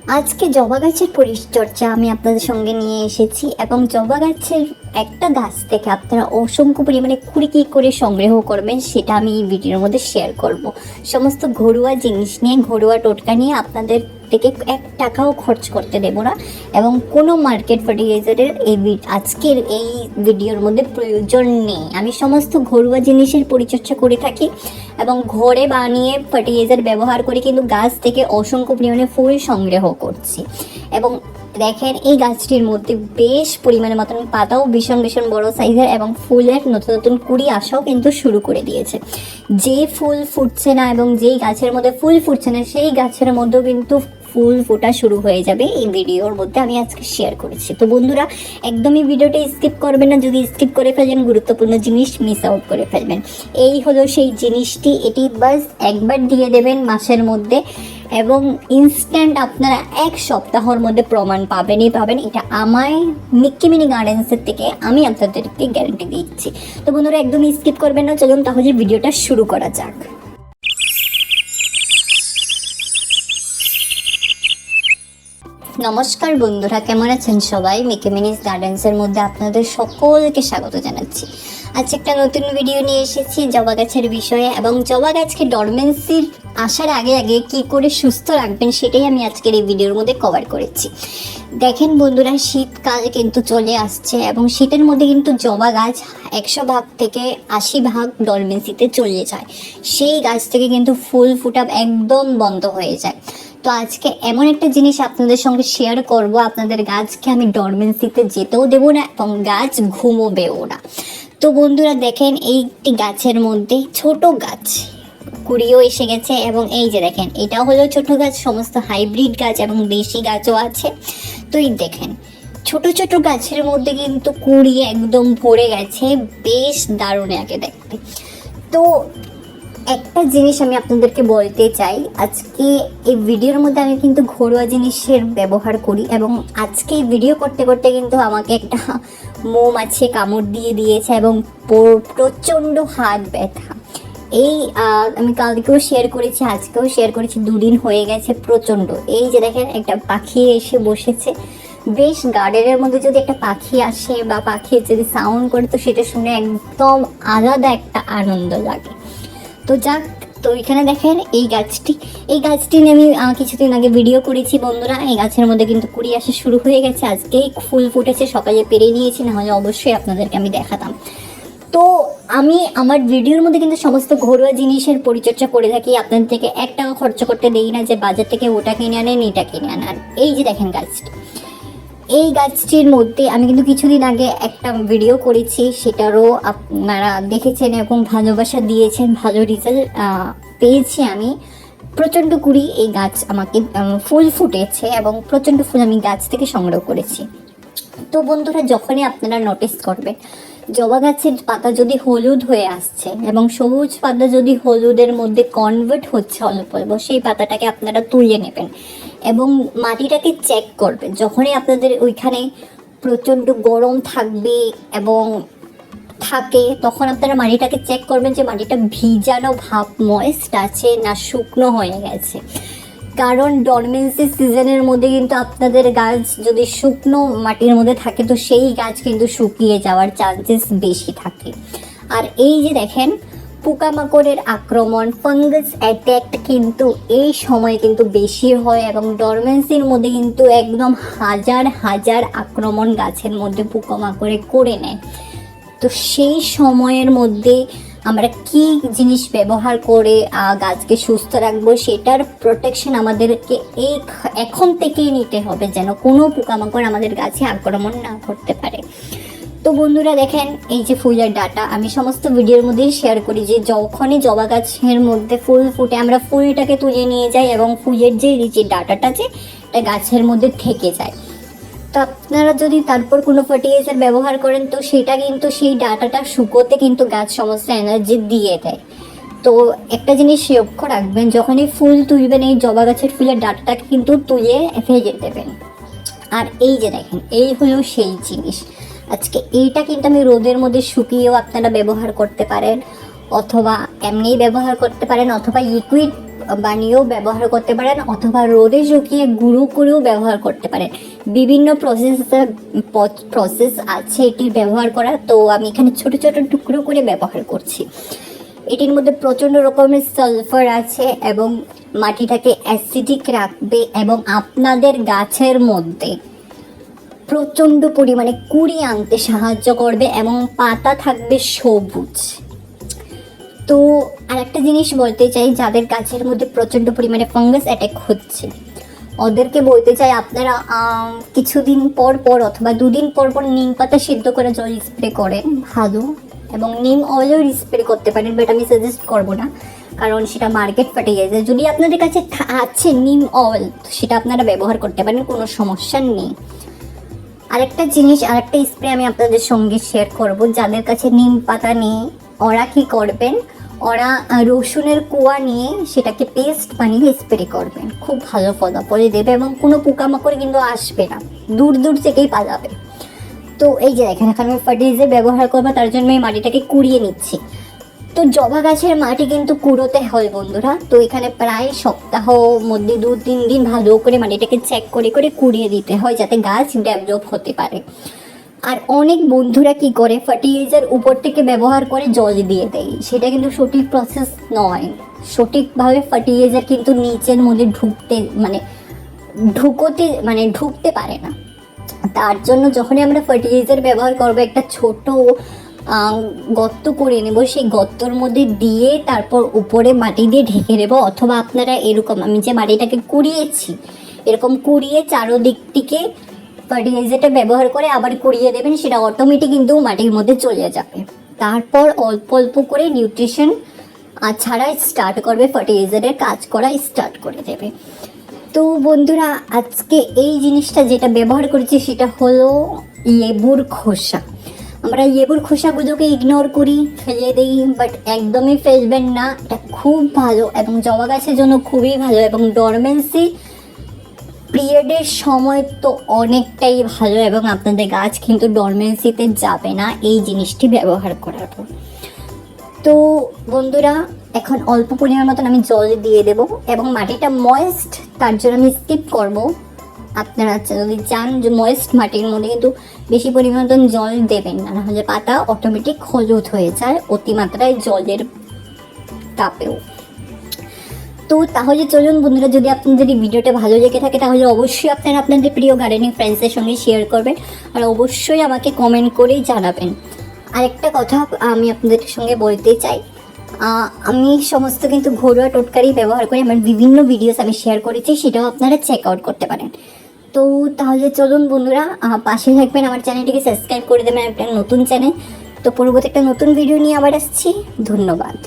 আজকে জবা গাছের পরিচর্যা আমি আপনাদের সঙ্গে নিয়ে এসেছি এবং জবা গাছের একটা গাছ থেকে আপনারা অসংখ্য পরিমাণে কুড়ি কী করে সংগ্রহ করবেন সেটা আমি এই ভিডিওর মধ্যে শেয়ার করব। সমস্ত ঘরোয়া জিনিস নিয়ে, ঘরোয়া টোটকা নিয়ে আপনাদের থেকে 1 টাকাও খরচ করতে দেব না এবং কোনো মার্কেট ফার্টিলাইজারের আজকের এই ভিডিওর মধ্যে প্রয়োজন নেই। আমি সমস্ত ঘরোয়া জিনিসের পরিচর্যা করে থাকি এবং ঘরে বানিয়ে ফার্টিলাইজার ব্যবহার করে কিন্তু গাছ থেকে অসংখ্য পরিমাণে ফুল সংগ্রহ করছি। এবং দেখেন এই গাছটির মধ্যে বেশ পরিমাণে মতন পাতাও ভীষণ ভীষণ বড় সাইজের এবং ফুলের নতুন নতুন কুড়ি আসাও কিন্তু শুরু করে দিয়েছে। যে ফুল ফুটছে না এবং যেই গাছের মধ্যে ফুল ফুটছে না সেই গাছের মধ্যেও কিন্তু ফুল ফোটা শুরু হয়ে যাবে এই ভিডিওর মধ্যে আমি আজকে শেয়ার করেছি। তো বন্ধুরা একদমই ভিডিওটা স্কিপ করবেন না, যদি স্কিপ করে ফেলেন গুরুত্বপূর্ণ জিনিস মিস আউট করে ফেলবেন। এই হলো সেই জিনিসটি, এটি বাস একবার দিয়ে দেবেন মাসের মধ্যে এবং ইনস্ট্যান্ট আপনারা 1 সপ্তাহের মধ্যে প্রমাণ পাবেনই পাবেন। এটা আমায় মিক্কি মিনি গার্ডেন্সের থেকে আমি আপনাদেরকে গ্যারান্টি দিচ্ছি। তো বন্ধুরা একদমই স্কিপ করবেন না, চলুন তাহলে ভিডিওটা শুরু করা যাক। নমস্কার বন্ধুরা, কেমন আছেন সবাই? মিকি মিনিস গার্ডেন্সের মধ্যে আপনাদের সকলকে স্বাগত জানাচ্ছি। আজ একটা নতুন ভিডিও নিয়ে এসেছি জবা গাছের বিষয়ে এবং জবা গাছকে ডরমেন্সির আসার আগে আগে কি করে সুস্থ রাখবেন সেটাই আমি আজকের এই ভিডিওর মধ্যে কভার করেছি। দেখেন বন্ধুরা, শীতকাল কিন্তু চলে আসছে এবং শীতের মধ্যে কিন্তু জবা গাছ 100 ভাগ থেকে 80 ভাগ ডরমেন্সিতে চলে যায়। সেই গাছ থেকে কিন্তু ফুল ফুটা একদম বন্ধ হয়ে যায়। তো আজকে এমন একটা জিনিস আপনাদের সঙ্গে শেয়ার করব, আপনাদের গাছকে আমি ডরমেন্সিতে যেতেও দেবো না এবং গাছ ঘুমোবেও না। তো বন্ধুরা দেখেন এইটি গাছের মধ্যে ছোট গাছ কুড়িও এসে গেছে এবং এই যে দেখেন এটা হলো ছোট গাছ, সমস্ত হাইব্রিড গাছ এবং দেশি গাছও আছে। তো এই দেখেন ছোট ছোট গাছের মধ্যে কিন্তু কুড়ি একদম ভরে গেছে, বেশ দারুণ লাগে দেখতে। তো একটা জিনিস আমি আপনাদেরকে বলতে চাই, আজকে এই ভিডিওর মধ্যে আমি কিন্তু ঘরোয়া জিনিসের ব্যবহার করি এবং আজকে ভিডিও করতে করতে কিন্তু আমাকে একটা মৌমাছি কামড় দিয়ে দিয়েছে এবং প্রচণ্ড হাত ব্যথা। এই আমি কালকেও শেয়ার করেছি, আজকেও শেয়ার করেছি, 2 দিন হয়ে গেছে প্রচণ্ড। এই যে দেখেন একটা পাখি এসে বসেছে, বেশ গার্ডেনের মধ্যে যদি একটা পাখি আসে বা পাখি যদি সাউন্ড করে তো সেটা শুনে একদম আলাদা একটা আনন্দ লাগে। তো যাক, তো এখানে দেখেন এই গাছটি নিয়ে আমি কিছুদিন আগে ভিডিও করেছি বন্ধুরা। এই গাছের মধ্যে কিন্তু কুড়ি আসা শুরু হয়ে গেছে, আজকেই ফুল ফুটেছে, সকালে পেরে নিয়েছি, নাহলে অবশ্যই আপনাদেরকে আমি দেখাতাম। তো আমি আমার ভিডিওর মধ্যে কিন্তু সমস্ত ঘরোয়া জিনিসের পরিচর্যা করে থাকি, আপনাদের থেকে 1 টাকা খরচ করতে দেই না যে বাজার থেকে ওটা কিনে আনেন এটা কিনে আনার। এই যে দেখেন গাছটি, এই গাছটির মধ্যে আমি কিন্তু কিছুদিন আগে একটা ভিডিও করেছি, সেটারও আপনারা দেখেছেন এবং ভালোবাসা দিয়েছেন, ভালো রেজাল্ট পেয়েছি আমি। প্রচণ্ড কুড়ি এই গাছ আমাকে ফুল ফুটেছে এবং প্রচণ্ড ফুল আমি গাছ থেকে সংগ্রহ করেছি। তো বন্ধুরা যখনই আপনারা নোটিস করবেন জবা গাছের পাতা যদি হলুদ হয়ে আসছে এবং সবুজ পাতা যদি হলুদের মধ্যে কনভার্ট হচ্ছে অল্প অল্প, সেই পাতাটাকে আপনারা তুলে নেবেন এবং মাটিটাকে চেক করবেন। যখনই আপনাদের ওইখানে প্রচণ্ড গরম থাকবে এবং থাকে তখন আপনারা মাটিটাকে চেক করবেন যে মাটিটা ভিজানো ভাব ময়েস্ট আছে না শুকনো হয়ে গেছে। কারণ ডরমেন্সি সিজনের মধ্যে কিন্তু আপনাদের গাছ যদি শুকনো মাটির মধ্যে থাকে তো সেই গাছ কিন্তু শুকিয়ে যাওয়ার চান্সেস বেশি থাকে। আর এই যে দেখেন পোকামাকড়ের আক্রমণ, ফাঙ্গাস অ্যাট্যাক কিন্তু এই সময় কিন্তু বেশি হয় এবং ডরমেন্সির মধ্যে কিন্তু একদম হাজার হাজার আক্রমণ গাছের মধ্যে পোকামাকড়ে করে নেয়। তো সেই সময়ের মধ্যে আমরা কি জিনিস ব্যবহার করে গাছকে সুস্থ রাখবো সেটার প্রোটেকশন আমাদেরকে এখন থেকেই নিতে হবে, যেন কোনো পোকামাকড় আমাদের গাছে আক্রমণ না করতে পারে। তো বন্ধুরা দেখেন এই যে ফুলের ডাটা আমি সমস্ত ভিডিওর মধ্যেই শেয়ার করি যে যখনই জবা গাছের মধ্যে ফুল ফুটে আমরা ফুলটাকে তুলে নিয়ে যাই এবং ফুলের যে ডাটাটা যে এটা গাছের মধ্যে থেকে যায়। তো আপনারা যদি তারপর কোনো ফার্টিলাইজার ব্যবহার করেন তো সেটা কিন্তু সেই ডাটাটা শুকোতে কিন্তু গাছ সমস্ত এনার্জি দিয়ে দেয়। তো একটা জিনিস লক্ষ্য রাখবেন, যখনই ফুল তুলবেন এই জবা গাছের ফুলের ডাটাটাকে কিন্তু তুলে ফেলে দেবেন। আর এই যে দেখেন এই হলো সেই জিনিস, আজকে এইটা কিন্তু আমি রোদের মধ্যে শুকিয়েও আপনারা ব্যবহার করতে পারেন অথবা এমনিই ব্যবহার করতে পারেন অথবা লিকুইড বানিয়েও ব্যবহার করতে পারেন, অথবা রোদে শুকিয়ে গুঁড়ো করেও ব্যবহার করতে পারেন। বিভিন্ন প্রসেস আছে এটির ব্যবহার করা, তো আমি এখানে ছোট ছোট টুকরো করে ব্যবহার করছি। এটির মধ্যে প্রচণ্ড রকমের সালফার আছে এবং মাটিটাকে অ্যাসিডিক রাখবে এবং আপনাদের গাছের মধ্যে প্রচণ্ড পরিমাণে কুঁড়ি আনতে সাহায্য করবে এবং পাতা থাকবে সবুজ। তো আরেকটা জিনিস বলতে চাই, যাদের গাছের মধ্যে প্রচণ্ড পরিমাণে ফাঙ্গাস অ্যাটাক হচ্ছে ওদেরকে বলতে চাই, আপনারা কিছুদিন পর পর অথবা 2 দিন পর পর নিম পাতা সিদ্ধ করে জল স্প্রে করেন ভালো, এবং নিম অয়েলও স্প্রে করতে পারেন, বাট আমি সাজেস্ট করবো না, কারণ সেটা মার্কেট ফার্টিলাইজার। যদি আপনাদের কাছে আছে নিম অয়েল সেটা আপনারা ব্যবহার করতে পারেন, কোনো সমস্যা নেই। আরেকটা জিনিস, আরেকটা স্প্রে আমি আপনাদের সঙ্গে শেয়ার করব। যাদের কাছে নিম পাতা নেই ওরা কি করবেন, ওরা রসুনের কোয়া নিয়ে সেটাকে পেস্ট বানিয়ে স্প্রে করবেন, খুব ভালো ফলাফল দেবে এবং কোনো পোকামাকড় কিন্তু আসবে না, দূর দূর থেকেই পালাবে। তো এই যে দেখেন, এখন আমি ফার্টিলাইজার ব্যবহার করবো, তার জন্য আমি মাটিটাকে কুড়িয়ে নিচ্ছি। তো জবা গাছের মাটি কিন্তু কুড়োতে হয় বন্ধুরা, তো এখানে প্রায় সপ্তাহ মধ্যে 2-3 দিন ভালো করে মাটিটাকে চেক করে করে কুড়িয়ে দিতে হয়, যাতে গাছ ডেভেলপ হতে পারে। আর অনেক বন্ধুরা কি করে, ফার্টিলাইজার উপর থেকে ব্যবহার করে জল দিয়ে দেয়, সেটা কিন্তু সঠিক প্রসেস নয়। সঠিকভাবে ফার্টিলাইজার কিন্তু নিচের মধ্যে ঢুকতে পারে না। তার জন্য যখনই আমরা ফার্টিলাইজার ব্যবহার করবো, একটা ছোট গর্ত করে নেব, সেই গর্তর মধ্যে দিয়ে তারপর উপরে মাটি দিয়ে ঢেকে দেবো, অথবা আপনারা এরকম, আমি যে মাটিটাকে কুড়িয়েছি এরকম কুড়িয়ে চারোদিক থেকে ফার্টিলাইজারটা ব্যবহার করে আবার কুড়িয়ে দেবেন, সেটা অটোমেটিক কিন্তু মাটির মধ্যে চলে যাবে। তারপর অল্প অল্প করে নিউট্রিশন ছাড়া স্টার্ট করবে, ফার্টিলাইজারের কাজ করা স্টার্ট করে দেবে। তো বন্ধুরা, আজকে এই জিনিসটা যেটা ব্যবহার করেছি সেটা হলো লেবুর খোসা। আমরা লেবুর খোসাগুলোকে ইগনোর করি, ফেলে দিই, বাট একদমই ফেলবেন না, এটা খুব ভালো এবং জবা গাছের জন্য খুবই ভালো, এবং ডরমেন্সি পিরিয়ডের সময় তো অনেকটাই ভালো, এবং আপনাদের গাছ কিন্তু ডরমেন্সিতে যাবে না এই জিনিসটি ব্যবহার করার পর। তো বন্ধুরা, এখন অল্প পরিমাণ মতন আমি জল দিয়ে দেবো এবং মাটিটা ময়েস্ট, তার জন্য আমি স্কিপ করবো। আপনারা যদি চান যে ময়েস্ট মাটির মধ্যে কিন্তু বেশি পরিমাণ মতন জল দেবেন না, নাহলে পাতা অটোমেটিক হলুদ হয়ে যায় অতিমাত্রায় জলের তাপেও। তো তাহলে চলুন বন্ধুরা, যদি আপনাদের এই ভিডিওটা ভালো লেগে থাকে তাহলে অবশ্যই আপনারা আপনাদের প্রিয় গার্ডেনিং ফ্রেন্ডসদের সঙ্গে শেয়ার করবেন, আর অবশ্যই আমাকে কমেন্ট করেই জানাবেন। আরেকটা কথা আমি আপনাদের সঙ্গে বলতে চাই, আমি সমস্ত কিন্তু ঘরোয়া টোটকারি ব্যবহার করে আমার বিভিন্ন ভিডিওস আমি শেয়ার করেছি, সেটাও আপনারা চেক আউট করতে পারেন। তো তাহলে চলুন বন্ধুরা, পাশে থাকবেন, আমার চ্যানেলটিকে সাবস্ক্রাইব করে দেবেন, একটা নতুন চ্যানেল। তো পরবর্তী একটা নতুন ভিডিও নিয়ে আবার আসছি। ধন্যবাদ।